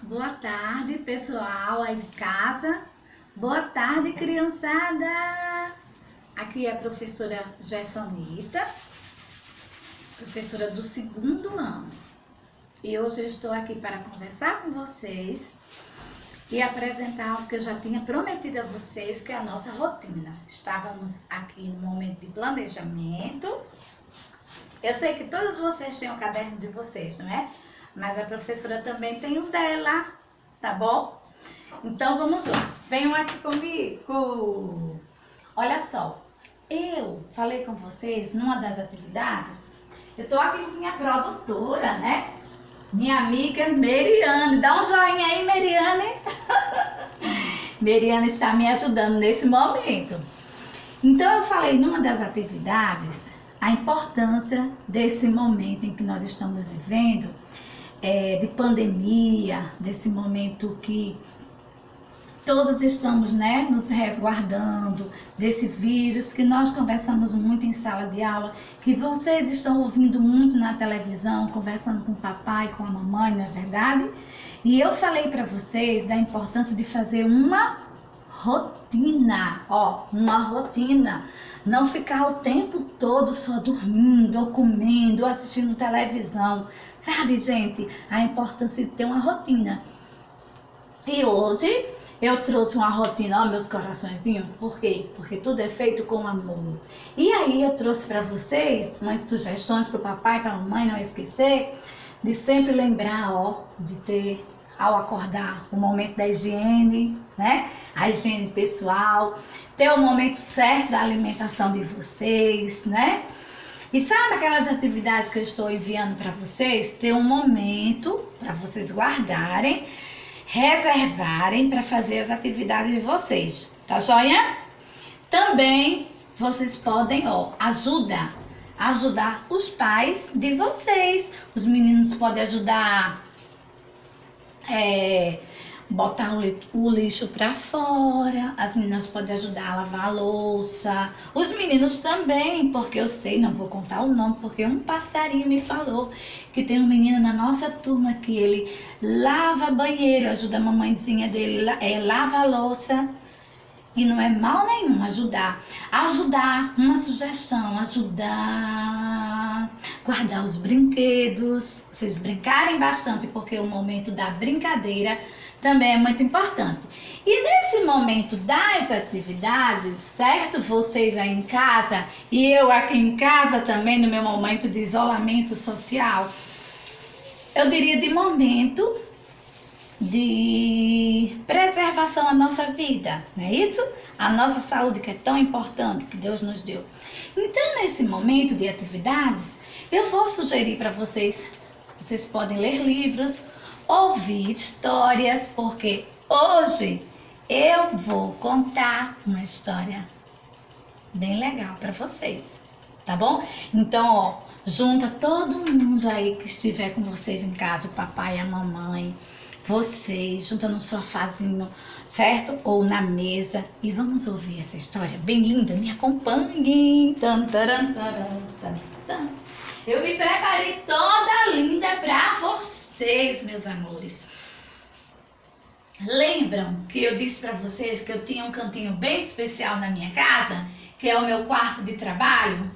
Boa tarde, pessoal aí de casa. Boa tarde, criançada. Aqui é a professora Gessonita, professora do 2º ano. E hoje eu estou aqui para conversar com vocês e apresentar algo que eu já tinha prometido a vocês, que é a nossa rotina. Estávamos aqui no momento de planejamento. Eu sei que todos vocês têm o caderno de vocês, não é? Mas a professora também tem o dela, tá bom? Então vamos lá, venham aqui comigo. Olha só, eu falei com vocês numa das atividades, eu tô aqui com minha produtora, né? Minha amiga Meriane, dá um joinha aí, Meriane. Meriane está me ajudando nesse momento. Então eu falei numa das atividades a importância desse momento em que nós estamos vivendo, de pandemia, desse momento que todos estamos, né, nos resguardando desse vírus, que nós conversamos muito em sala de aula, que vocês estão ouvindo muito na televisão, conversando com o papai, com a mamãe, não é verdade? E eu falei para vocês da importância de fazer uma rotina, uma rotina. Não ficar o tempo todo só dormindo, ou comendo, ou assistindo televisão. Sabe, gente, a importância de ter uma rotina. E hoje eu trouxe uma rotina, meus coraçõezinhos. Por quê? Porque tudo é feito com amor. E aí eu trouxe para vocês umas sugestões para o papai e para a mamãe não esquecer de sempre lembrar, de ter, ao acordar, o momento da higiene, né? A higiene pessoal, ter o momento certo da alimentação de vocês, né? E sabe aquelas atividades que eu estou enviando para vocês? Ter um momento para vocês guardarem, reservarem para fazer as atividades de vocês, tá joia? Também vocês podem, ajudar os pais de vocês. Os meninos podem ajudar botar o lixo para fora, as meninas podem ajudar a lavar a louça, os meninos também, porque eu sei, não vou contar o nome, porque um passarinho me falou que tem um menino na nossa turma que ele lava banheiro, ajuda a mamãezinha dele, lava a louça. E não é mal nenhum ajudar, uma sugestão, guardar os brinquedos, vocês brincarem bastante, porque o momento da brincadeira também é muito importante. E nesse momento das atividades, certo? Vocês aí em casa e eu aqui em casa também, no meu momento de isolamento social, eu diria de momento de preservação à nossa vida, não é isso? A nossa saúde que é tão importante que Deus nos deu. Então, nesse momento de atividades, eu vou sugerir para vocês podem ler livros, ouvir histórias, porque hoje eu vou contar uma história bem legal para vocês, tá bom? Então, junta todo mundo aí que estiver com vocês em casa, o papai e a mamãe, vocês, junta no sofazinho, certo? Ou na mesa, e vamos ouvir essa história bem linda. Me acompanhem. Eu me preparei toda linda para vocês, meus amores. Lembram que eu disse para vocês que eu tinha um cantinho bem especial na minha casa, que é o meu quarto de trabalho,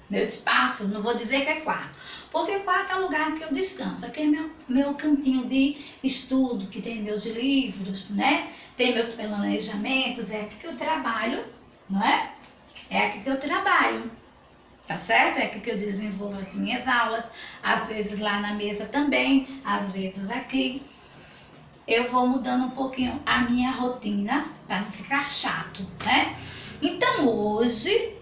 meu espaço, não vou dizer que é quarto, porque quarto é o lugar que eu descanso. Aqui é meu cantinho de estudo, que tem meus livros, né? Tem meus planejamentos, é aqui que eu trabalho, não é? É aqui que eu trabalho, tá certo? É aqui que eu desenvolvo as minhas aulas, às vezes lá na mesa também, às vezes aqui. Eu vou mudando um pouquinho a minha rotina, para não ficar chato, né? Então hoje,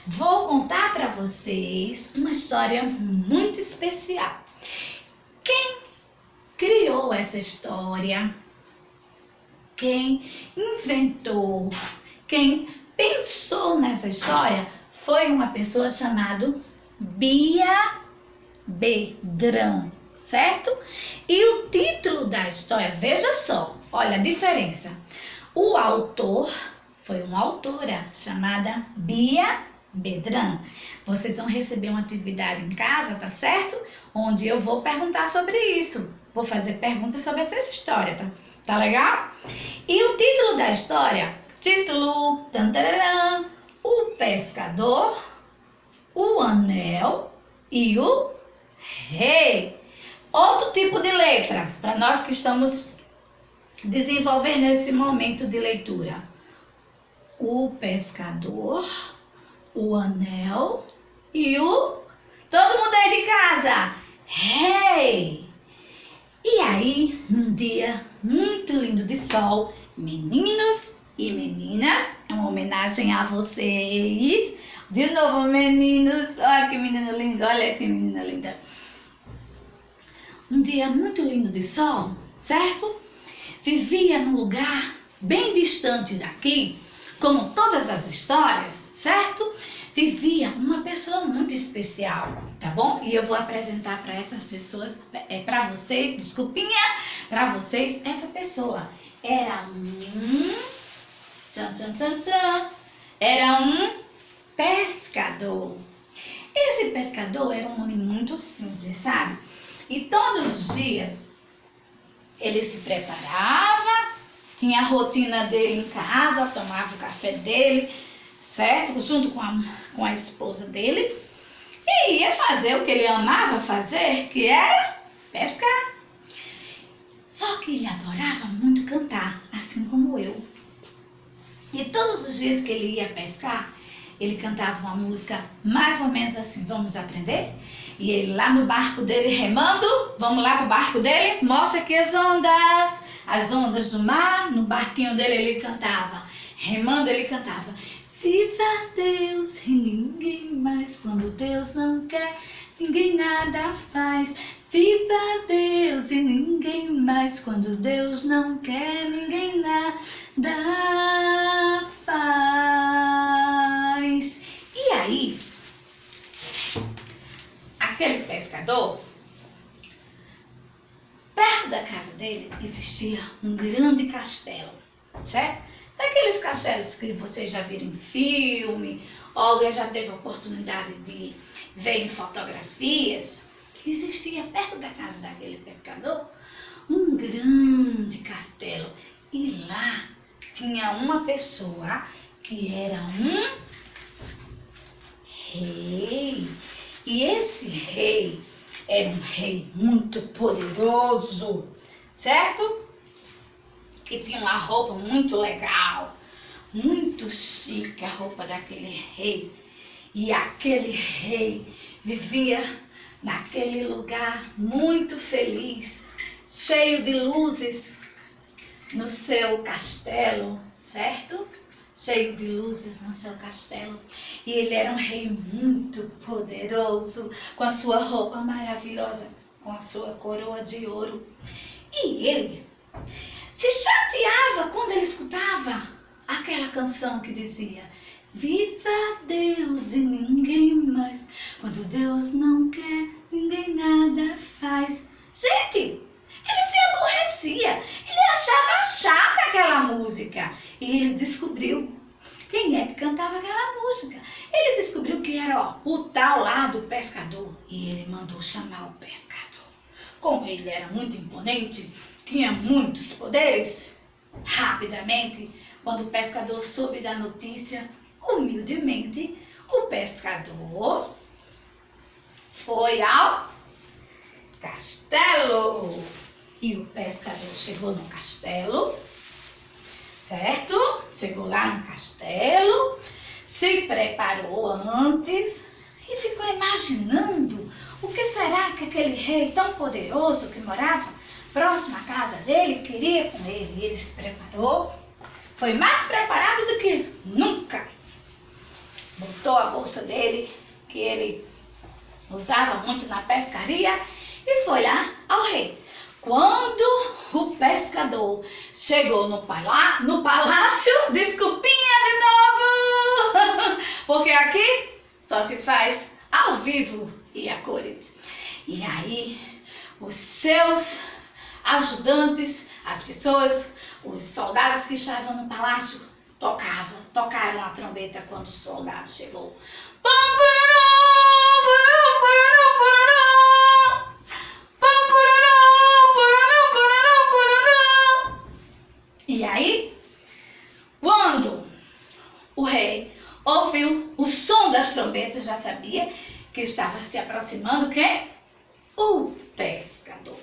vou contar para vocês uma história muito especial. Quem criou essa história, quem inventou, quem pensou nessa história foi uma pessoa chamada Bia Bedran, certo? E o título da história, veja só, olha a diferença. O autor foi uma autora chamada Bia Bedran. Vocês vão receber uma atividade em casa, tá certo? Onde eu vou perguntar sobre isso. vou fazer perguntas sobre essa história, tá? Tá legal? E o título da história, tantararã, o pescador, o anel e o rei. Outro tipo de letra, para nós que estamos desenvolvendo esse momento de leitura. O pescador, o anel e o... Todo mundo aí de casa, rei! E aí, num dia muito lindo de sol, meninos e meninas, é uma homenagem a vocês. De novo, meninos, olha que menina linda, olha que menina linda. Um dia muito lindo de sol, certo? Vivia num lugar bem distante daqui, como todas as histórias, certo? Vivia uma pessoa muito especial, tá bom? E eu vou apresentar para essas pessoas, para vocês, desculpinha, para vocês, essa pessoa. Era um pescador. Esse pescador era um homem muito simples, sabe? E todos os dias ele se preparava, tinha a rotina dele em casa, tomava o café dele, certo? Junto com a esposa dele. E ia fazer o que ele amava fazer, que era pescar. Só que ele adorava muito cantar, assim como eu. E todos os dias que ele ia pescar, ele cantava uma música mais ou menos assim. Vamos aprender? E ele lá no barco dele remando, vamos lá pro barco dele? Mostra aqui as ondas do mar. No barquinho dele ele cantava, remando ele cantava. Viva Deus e ninguém mais, quando Deus não quer, ninguém nada faz. Viva Deus e ninguém mais, quando Deus não quer, ninguém nada faz. E aí, aquele pescador, perto da casa dele existia um grande castelo, certo? Daqueles castelos que vocês já viram em filme, ou alguém já teve a oportunidade de ver em fotografias. Existia perto da casa daquele pescador um grande castelo. E lá tinha uma pessoa que era um rei. E esse rei era um rei muito poderoso, certo? Que tinha uma roupa muito legal, muito chique a roupa daquele rei. E aquele rei vivia naquele lugar muito feliz, cheio de luzes no seu castelo, certo? Cheio de luzes no seu castelo. E ele era um rei muito poderoso, com a sua roupa maravilhosa, com a sua coroa de ouro. E ele se chateava quando ele escutava aquela canção que dizia: viva Deus e ninguém mais, quando Deus não quer, ninguém nada faz. Gente, ele se aborrecia, ele achava chata aquela música. E ele descobriu quem é que cantava aquela música. Ele descobriu que era o tal lá do pescador. E ele mandou chamar o pescador. Como ele era muito imponente, tinha muitos poderes, rapidamente, quando o pescador soube da notícia, humildemente, o pescador foi ao castelo. E o pescador chegou no castelo, certo? Chegou lá no castelo, se preparou antes e ficou imaginando o que será que aquele rei tão poderoso que morava próximo à casa dele queria com ele. E ele se preparou, foi mais preparado do que nunca. Botou a bolsa dele, que ele usava muito na pescaria, e foi lá ao rei. Quando o pescador chegou no palácio, desculpinha de novo, porque aqui só se faz ao vivo e a cores. E aí, os seus ajudantes, as pessoas, os soldados que estavam no palácio, tocaram a trombeta quando o soldado chegou. já sabia que estava se aproximando quem? O pescador.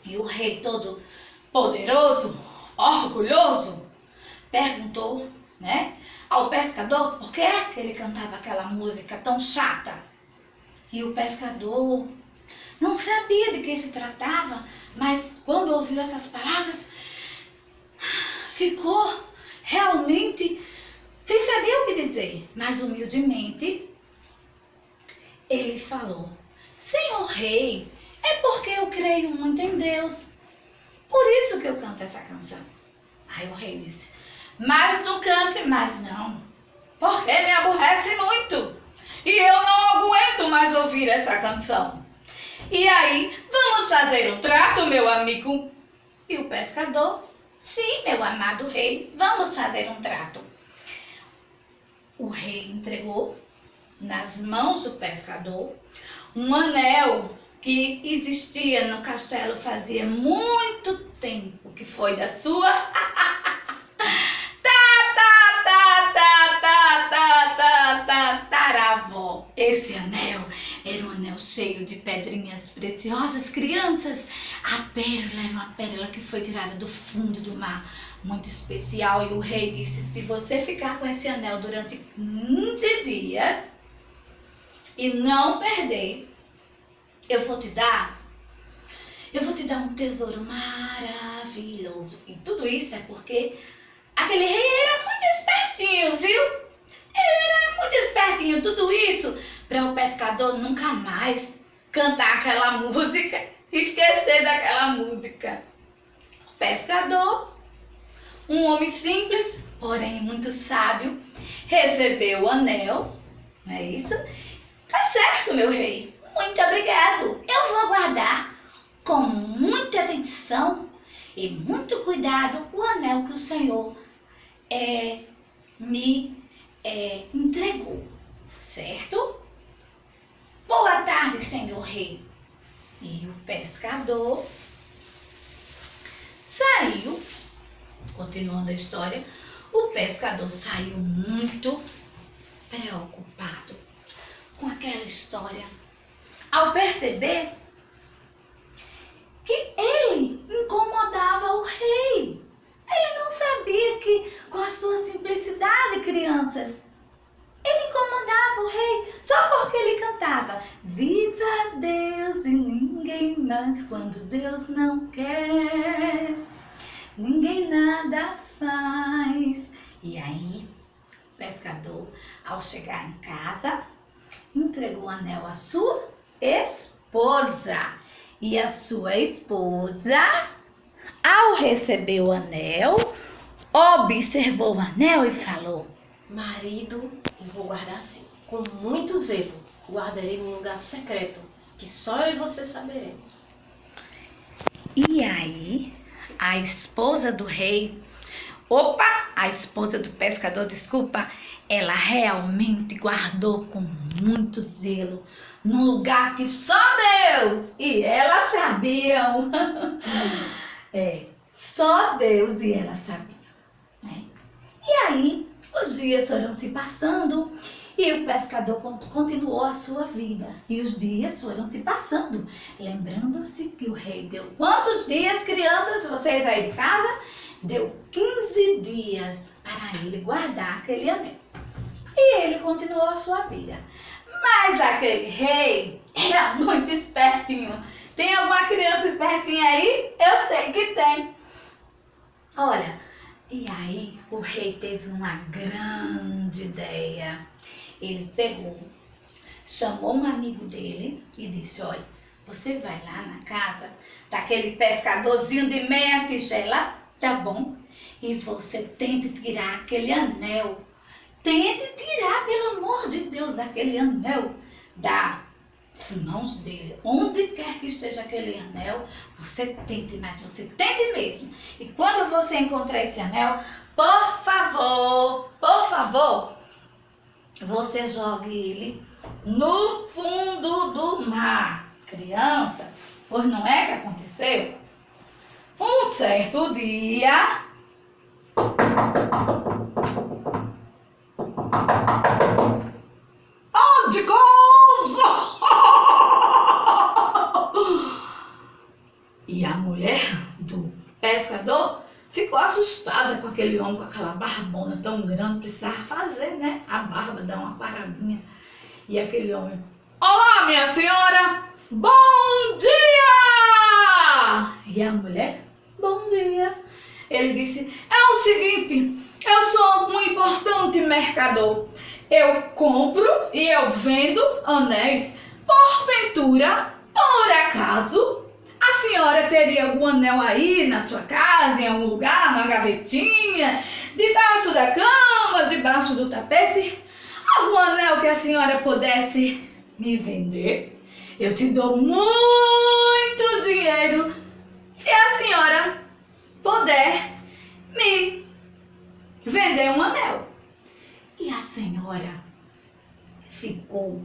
E o rei todo poderoso, orgulhoso, perguntou, né, ao pescador por que é que ele cantava aquela música tão chata. E o pescador não sabia de que se tratava, mas quando ouviu essas palavras, ficou realmente sem saber o que dizer. Mas humildemente, ele falou: Senhor Rei, é porque eu creio muito em Deus. Por isso que eu canto essa canção. Aí o rei disse: Mas não cante mais não, porque me aborrece muito. E eu não aguento mais ouvir essa canção. E aí, vamos fazer um trato, meu amigo? E o pescador: Sim, meu amado rei, vamos fazer um trato. O rei entregou nas mãos do pescador um anel que existia no castelo fazia muito tempo, que foi da sua taravó. Esse anel era um anel cheio de pedrinhas preciosas. Crianças, a pérola era uma pérola que foi tirada do fundo do mar, muito especial. E o rei disse: se você ficar com esse anel durante 15 dias e não perder, eu vou te dar um tesouro maravilhoso. E tudo isso é porque aquele rei era muito espertinho, viu? Ele era muito espertinho. Tudo isso para o pescador nunca mais cantar aquela música, esquecer daquela música. O pescador, um homem simples, porém muito sábio, recebeu o anel, não é isso? Tá certo, meu rei. Muito obrigado. Eu vou guardar com muita atenção e muito cuidado o anel que o Senhor me entregou, certo? Boa tarde, senhor rei. E o pescador saiu, continuando a história, o pescador saiu muito preocupado com aquela história, ao perceber que ele incomodava o rei. Ele não sabia que, com a sua simplicidade, crianças, ele incomodava o rei só porque ele cantava: Viva Deus e ninguém mais, quando Deus não quer, ninguém nada faz. E aí, o pescador, ao chegar em casa, entregou o anel à sua esposa. E a sua esposa, ao receber o anel, observou o anel e falou: Marido, eu vou guardar assim, com muito zelo. Guardarei num lugar secreto, que só eu e você saberemos. E aí, a esposa do rei, a esposa do pescador, desculpa, ela realmente guardou com muito zelo, num lugar que só Deus e ela sabiam. Só Deus e ela sabiam, né? E aí, os dias foram se passando e o pescador continuou a sua vida. E os dias foram se passando, lembrando-se que o rei deu quantos dias, crianças, vocês aí de casa? Deu 15 dias para ele guardar aquele anel. E ele continuou a sua vida. Mas aquele rei era muito espertinho. Tem alguma criança espertinha aí? Eu sei que tem. Olha, e aí o rei teve uma grande ideia. Ele pegou, chamou um amigo dele e disse: olha, você vai lá na casa daquele pescadorzinho de meia tigela, tá bom? E você tente tirar aquele anel. Tente tirar, pelo amor de Deus, aquele anel das mãos dele. Onde quer que esteja aquele anel, você tente, mas você tente mesmo. E quando você encontrar esse anel, por favor, você jogue ele no fundo do mar. Crianças, pois não é que aconteceu? Um certo dia, pescador ficou assustado com aquele homem, com aquela barbona tão grande, precisava fazer, né? A barba, dar uma paradinha. E aquele homem, olá, minha senhora, bom dia! E a mulher, bom dia. Ele disse, é o seguinte, eu sou um importante mercador. Eu compro e eu vendo anéis. Porventura, por acaso, a senhora teria algum anel aí na sua casa, em algum lugar, numa gavetinha, debaixo da cama, debaixo do tapete? Algum anel que a senhora pudesse me vender? Eu te dou muito dinheiro se a senhora puder me vender um anel. E a senhora ficou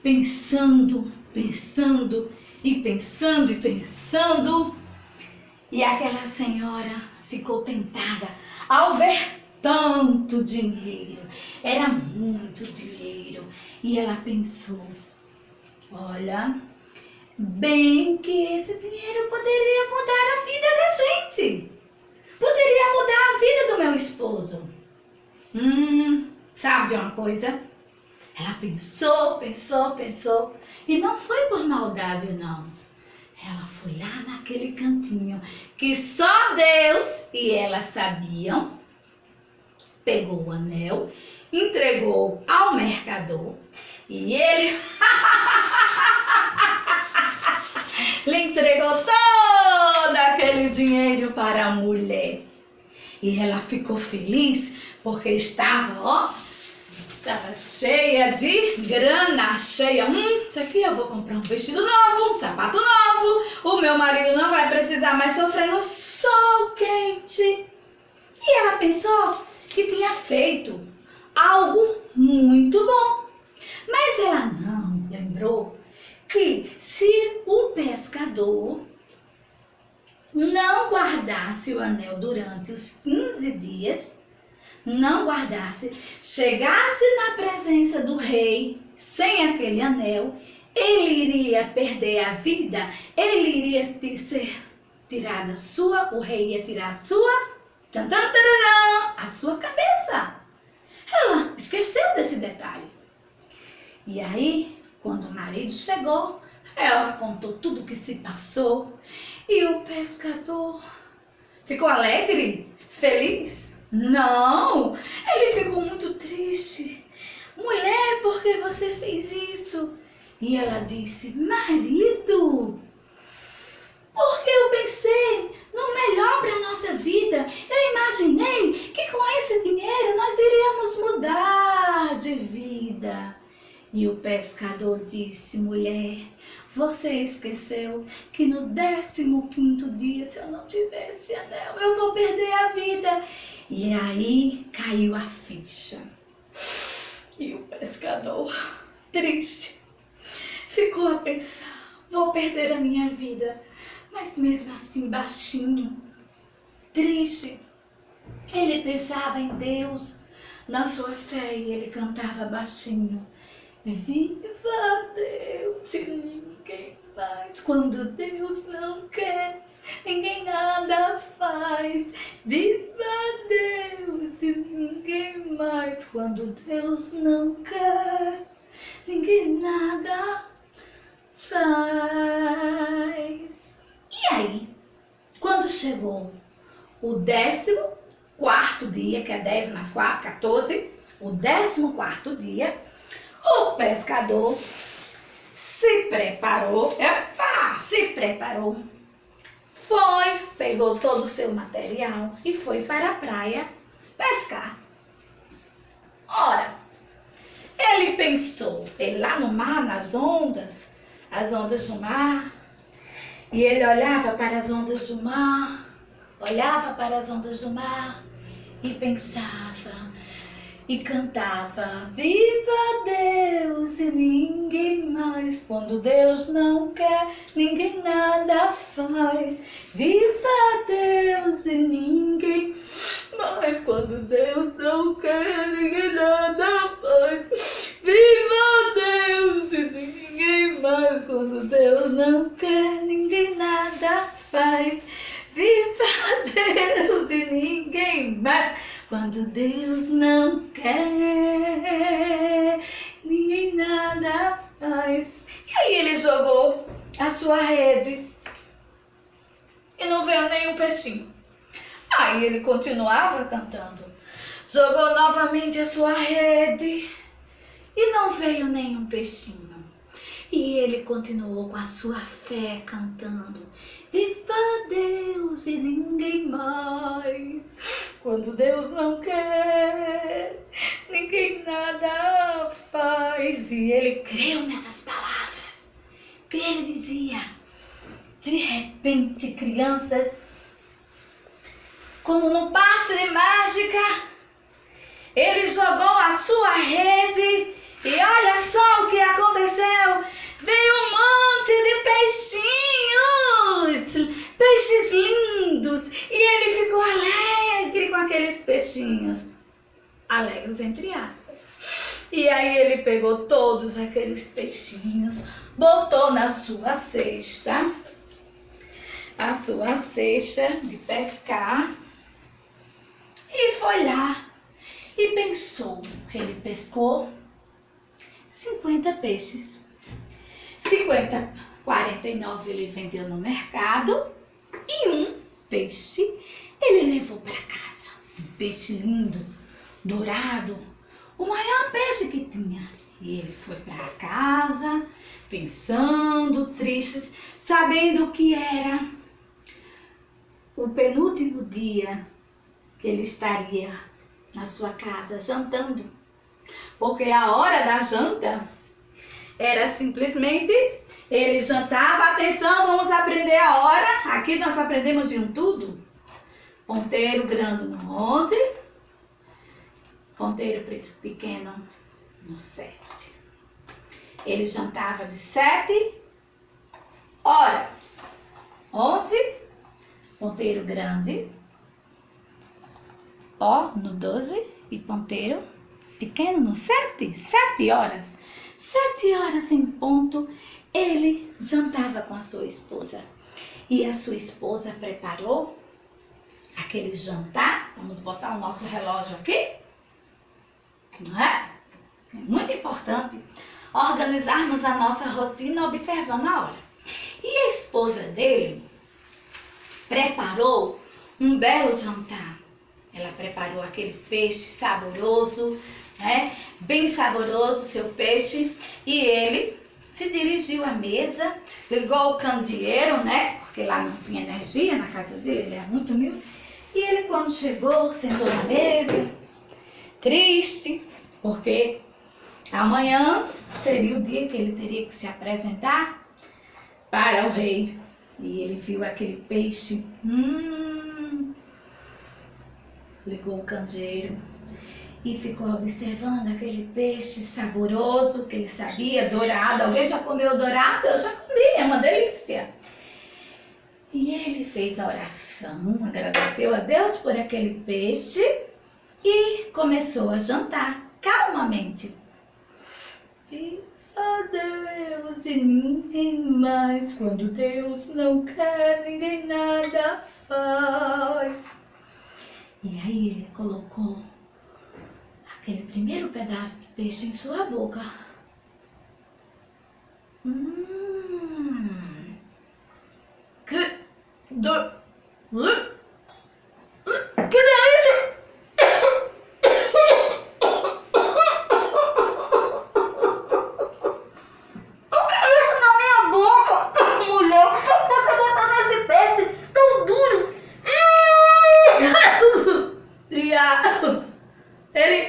pensando, e pensando. E aquela senhora ficou tentada ao ver tanto dinheiro. Era muito dinheiro. E ela pensou, olha, bem que esse dinheiro poderia mudar a vida da gente. Poderia mudar a vida do meu esposo. Sabe de uma coisa? Ela pensou. E não foi por maldade, não. Ela foi lá naquele cantinho que só Deus e ela sabiam. Pegou o anel, entregou ao mercador. E ele lhe entregou todo aquele dinheiro para a mulher. E ela ficou feliz porque estava cheia de grana, isso aqui eu vou comprar um vestido novo, um sapato novo, o meu marido não vai precisar mais sofrer no sol quente. E ela pensou que tinha feito algo muito bom. Mas ela não lembrou que se o pescador não guardasse o anel durante os 15 dias, não guardasse, chegasse na presença do rei sem aquele anel, ele iria perder a vida, ele iria ser tirada o rei ia tirar a sua cabeça. Ela esqueceu desse detalhe. E aí, quando o marido chegou, ela contou tudo o que se passou. E o pescador ficou alegre? Feliz? Não! Ele ficou muito triste. Mulher, por que você fez isso? E ela disse, marido, porque eu pensei no melhor para a nossa vida. Eu imaginei que com esse dinheiro nós iríamos mudar de vida. E o pescador disse, mulher, você esqueceu que no 15º dia, se eu não tivesse anel, eu vou perder a vida. E aí caiu a ficha. E o pescador, triste, ficou a pensar, vou perder a minha vida. Mas mesmo assim, baixinho, triste, ele pensava em Deus, na sua fé, e ele cantava baixinho. Viva Deus e ninguém mais, quando Deus não quer, ninguém nada faz. Viva Deus e ninguém mais, quando Deus não quer, ninguém nada faz. E aí, quando chegou o 14º dia, que é 10 mais 4, 14, o 14º dia, o pescador se preparou, foi, pegou todo o seu material e foi para a praia pescar. Ora, ele pensou, ele lá no mar, nas ondas, as ondas do mar, e ele olhava para as ondas do mar, e pensava, e cantava, viva Deus e ninguém mais, quando Deus não quer, ninguém nada faz. Viva Deus e ninguém mais, quando Deus não quer, ninguém nada faz. Viva Deus e ninguém mais, quando Deus não quer, ninguém nada faz. Viva Deus e ninguém mais. Quando Deus não quer, ninguém nada faz. E aí ele jogou a sua rede e não veio nenhum peixinho. Aí ele continuava cantando. Jogou novamente a sua rede e não veio nenhum peixinho. E ele continuou com a sua fé cantando. Viva Deus e ninguém mais. Quando Deus não quer, ninguém nada faz. E ele creu nessas palavras que ele dizia. De repente, crianças, como num passe de mágica, ele jogou a sua rede e olha só o que aconteceu. Veio um monte de peixinhos, peixes lindos, e ele ficou alegre com aqueles peixinhos, alegres entre aspas. E aí ele pegou todos aqueles peixinhos, botou na sua cesta, a sua cesta de pescar, e foi lá e pensou. Ele pescou 50 peixes. 49 ele vendeu no mercado e um peixe ele levou para casa. Um peixe lindo, dourado, o maior peixe que tinha. E ele foi para casa pensando, triste, sabendo que era o penúltimo dia que ele estaria na sua casa jantando. Porque a hora da janta era simplesmente, ele jantava, atenção, vamos aprender a hora. Aqui nós aprendemos de um tudo. Ponteiro grande no 11, ponteiro pequeno no 7. Ele jantava de 7 horas. 11, ponteiro grande, ó, no 12, e ponteiro pequeno no 7. 7 horas. 7 horas em ponto, ele jantava com a sua esposa. E a sua esposa preparou aquele jantar. Vamos botar o nosso relógio aqui. Não é? É muito importante organizarmos a nossa rotina observando a hora. E a esposa dele preparou um belo jantar. Ela preparou aquele peixe saboroso, né? Bem saboroso o seu peixe. E ele se dirigiu à mesa, ligou o candeeiro, né? Porque lá não tinha energia na casa dele, ele era muito humilde. E ele, quando chegou, sentou na mesa, triste, porque amanhã seria o dia que ele teria que se apresentar para o rei. E ele viu aquele peixe, ligou o candeeiro e ficou observando aquele peixe saboroso que ele sabia, dourado. Alguém já comeu dourado? Eu já comi, é uma delícia. E ele fez a oração, agradeceu a Deus por aquele peixe e começou a jantar calmamente. Viva Deus e ninguém mais. Quando Deus não quer, ninguém nada faz. E aí ele colocou aquele primeiro pedaço de peixe em sua boca. Que delícia! Eu quero isso na minha boca, mulher. Que só você botar nesse peixe tão duro. E ele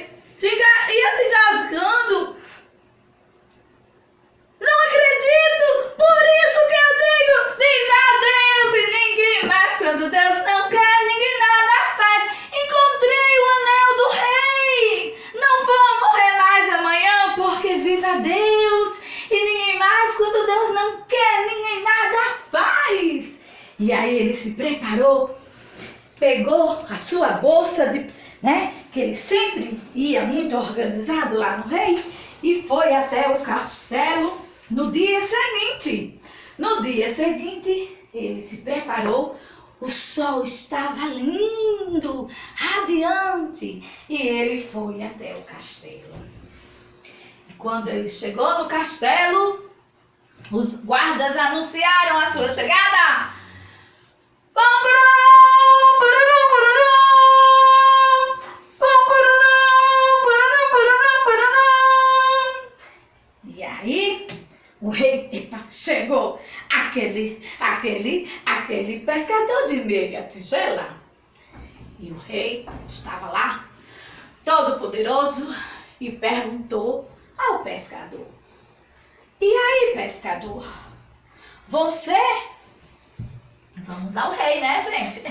ia se engasgando. Não acredito! Por isso que eu digo, viva Deus e ninguém mais. Quando Deus não quer, ninguém nada faz. Encontrei o anel do rei. Não vou morrer mais amanhã, porque viva Deus e ninguém mais. Quando Deus não quer, ninguém nada faz. E aí ele se preparou, pegou a sua bolsa que ele sempre ia muito organizado lá no rei, e foi até o castelo no dia seguinte. No dia seguinte, ele se preparou, O sol estava lindo, radiante, e ele foi até o castelo. E quando ele chegou no castelo, os guardas anunciaram a sua chegada. E aí, o rei chegou, aquele pescador de meia tigela. E o rei estava lá, todo poderoso, e perguntou ao pescador: e aí, pescador, você... Vamos ao rei, né, gente?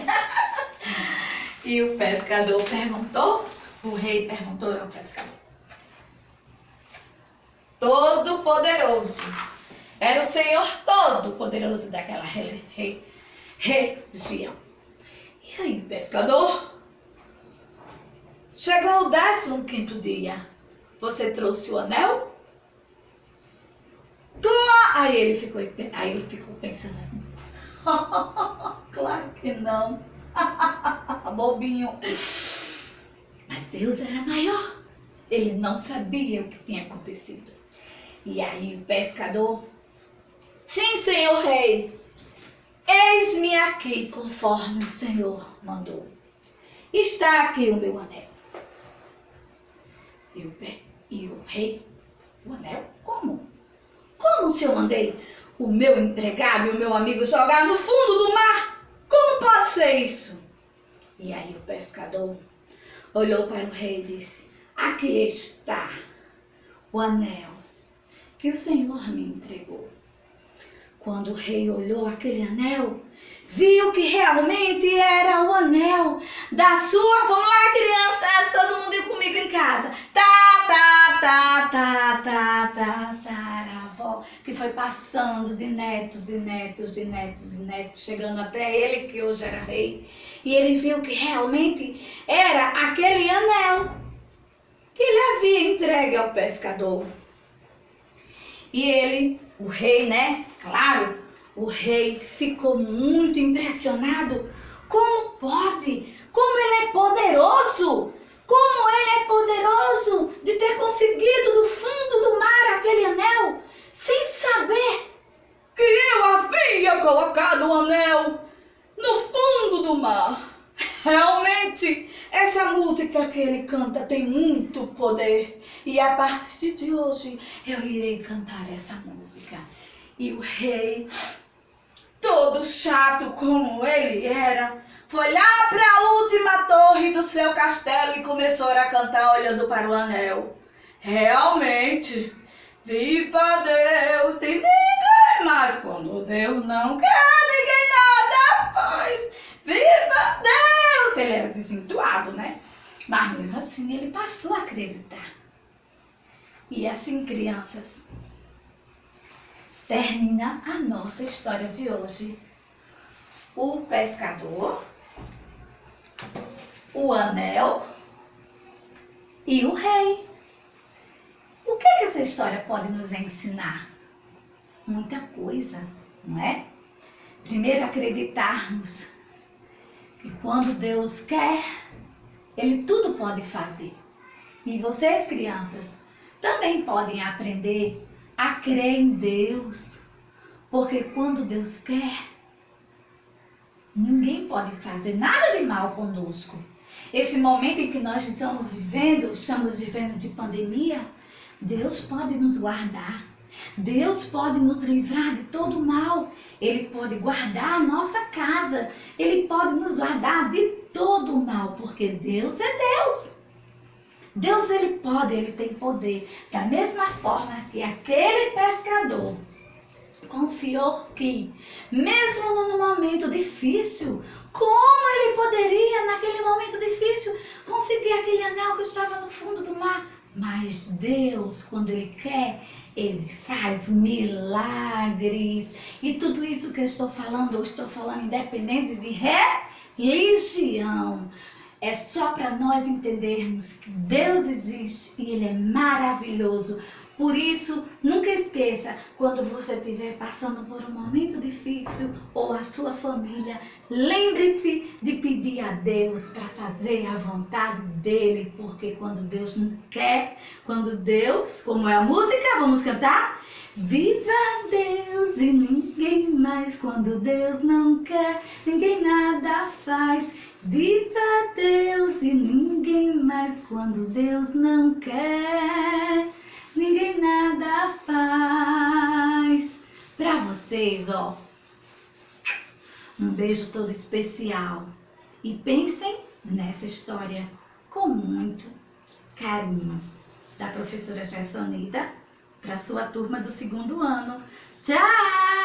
E o pescador perguntou, o rei perguntou ao pescador: todo poderoso, era o Senhor todo poderoso daquela região. E aí, pescador, chegou o 15º dia, você trouxe o anel? Aí ele ficou pensando assim: claro que não. Bobinho. Mas Deus era maior. Ele não sabia o que tinha acontecido. E aí o pescador: sim, senhor rei, eis-me aqui conforme o Senhor mandou. Está aqui o meu anel. E o rei: o anel? Como? Como se eu mandei o meu empregado e o meu amigo jogar no fundo do mar? Como pode ser isso? E aí o pescador olhou para o rei e disse: aqui está o anel que o Senhor me entregou. Quando o rei olhou aquele anel, viu que realmente era o anel da sua... Vamos lá, crianças, todo mundo ir comigo em casa. Avó, que foi passando de netos e netos, de netos e netos, chegando até ele, que hoje era rei. E ele viu que realmente era aquele anel que ele havia entregue ao pescador. E ele, o rei, né? Claro, o rei ficou muito impressionado. Como pode? Como ele é poderoso! Como ele é poderoso de ter conseguido do fundo do mar aquele anel, sem saber que eu havia colocado o anel no fundo do mar. Realmente, essa música que ele canta tem muito poder. E a partir de hoje, eu irei cantar essa música. E o rei, todo chato como ele era, foi lá para a última torre do seu castelo e começou a cantar olhando para o anel. Realmente, viva Deus e ninguém mais. Quando Deus não quer, ninguém nada faz. Viva Deus! Ele era desentuado, né? Mas mesmo assim ele passou a acreditar. E assim, crianças, termina a nossa história de hoje. O pescador, o anel e o rei. O que essa história pode nos ensinar? Muita coisa, não é? Primeiro, acreditarmos que quando Deus quer, Ele tudo pode fazer. E vocês, crianças, também podem aprender a crer em Deus. Porque quando Deus quer, ninguém pode fazer nada de mal conosco. Esse momento em que nós estamos vivendo de pandemia, Deus pode nos guardar. Deus pode nos livrar de todo mal. Ele pode guardar a nossa casa. Ele pode nos guardar de todo o mal, porque Deus é Deus. Deus, ele tem poder. Da mesma forma que aquele pescador confiou que, mesmo no momento difícil, como ele poderia, naquele momento difícil, conseguir aquele anel que estava no fundo do mar? Mas Deus, quando Ele quer, Ele faz milagres. E tudo isso que eu estou falando independente de religião. É só para nós entendermos que Deus existe e Ele é maravilhoso. Por isso, nunca esqueça, quando você estiver passando por um momento difícil ou a sua família, lembre-se de pedir a Deus para fazer a vontade dele, porque quando Deus não quer, quando Deus, como é a música, vamos cantar? Viva Deus e ninguém mais, quando Deus não quer, ninguém nada faz. Viva Deus e ninguém mais, quando Deus não quer, ninguém nada faz. Para vocês, ó, um beijo todo especial. E pensem nessa história com muito carinho. Da professora Gessonida para sua turma do 2º ano. Tchau!